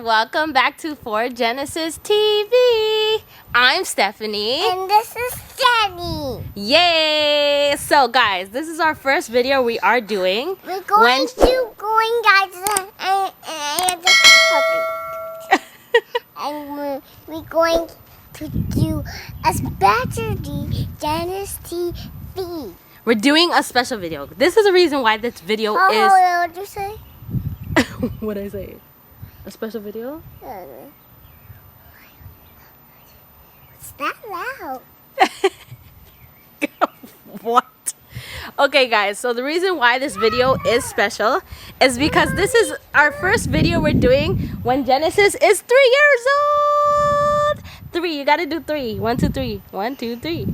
welcome back to For Genesis TV. I'm Stephanie. And this is Jenny. Yay! So guys, this is our first video we are doing. We're going guys and we're going to do a special Genesis TV. We're doing a special video. This is the reason why this video What did you say? What did I say? A special video? What's that loud? What? Okay guys, so the reason why this video is special is because this is our first video we're doing when Genesis is 3 years old. 3, you gotta do 3. 1, 2, 3. 1, 2, 3.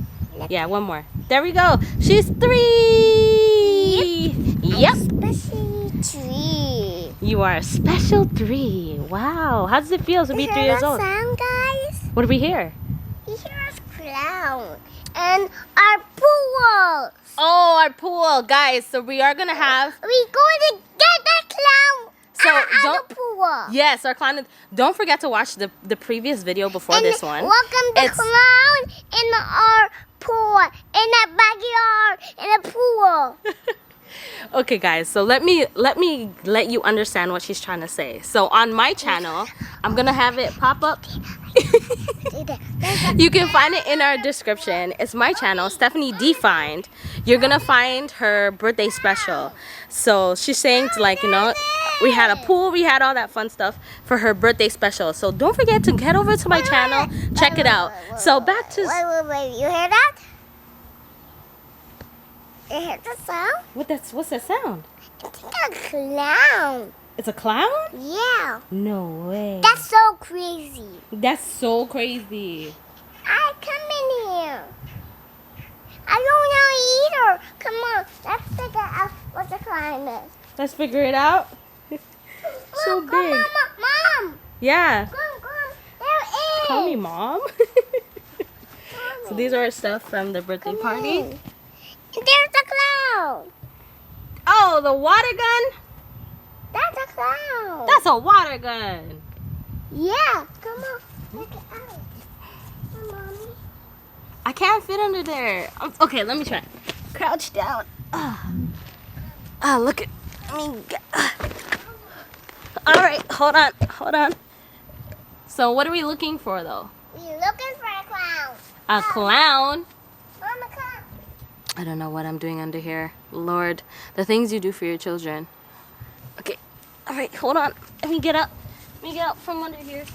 Yeah, one more. There we go. She's 3. Yep. Special 3. You are a special 3. Wow. How does it feel to be 3 years old? Sound, guys? What do we hear? We hear a clown and our pool. Oh, our pool, guys. So we are gonna have. We're going to get that clown. So out don't. of the pool. Yes, our clown. Don't forget to watch the previous video before And this one. Welcome the clown in our pool, in that backyard, in a pool. Okay, guys. So let me let you understand what she's trying to say. So on my channel, I'm gonna have it pop up. You can find it in our description. It's my channel, Stephanie Defined. You're gonna find her birthday special. So she's saying to, like, you know, we had a pool, we had all that fun stuff for her birthday special. So don't forget to head over to my channel, check it out. So back to. Wait. You hear that? You hear the sound? What's that sound? It's a clown. It's a clown? Yeah. No way. That's so crazy. That's so crazy. I come in here. I don't know either. Come on, let's figure out what the clown is. Let's figure it out. So Look, big. Mom. Yeah. Come. There it is. Call me Mom. So these are our stuff from the birthday party. And there's the clown. Oh, the water gun? That's a clown. That's a water gun. Yeah. Come on. Look it out. Come on, Mommy. I can't fit under there. Okay, let me try. Crouch down. Look at me. All right, hold on. So what are we looking for, though? We're looking for a clown. A clown? Mama, come. I don't know what I'm doing under here. Lord, the things you do for your children. Okay, all right, hold on. Let me get up. From under here.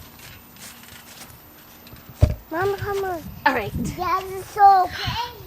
Mama, come on. All right. That is so crazy.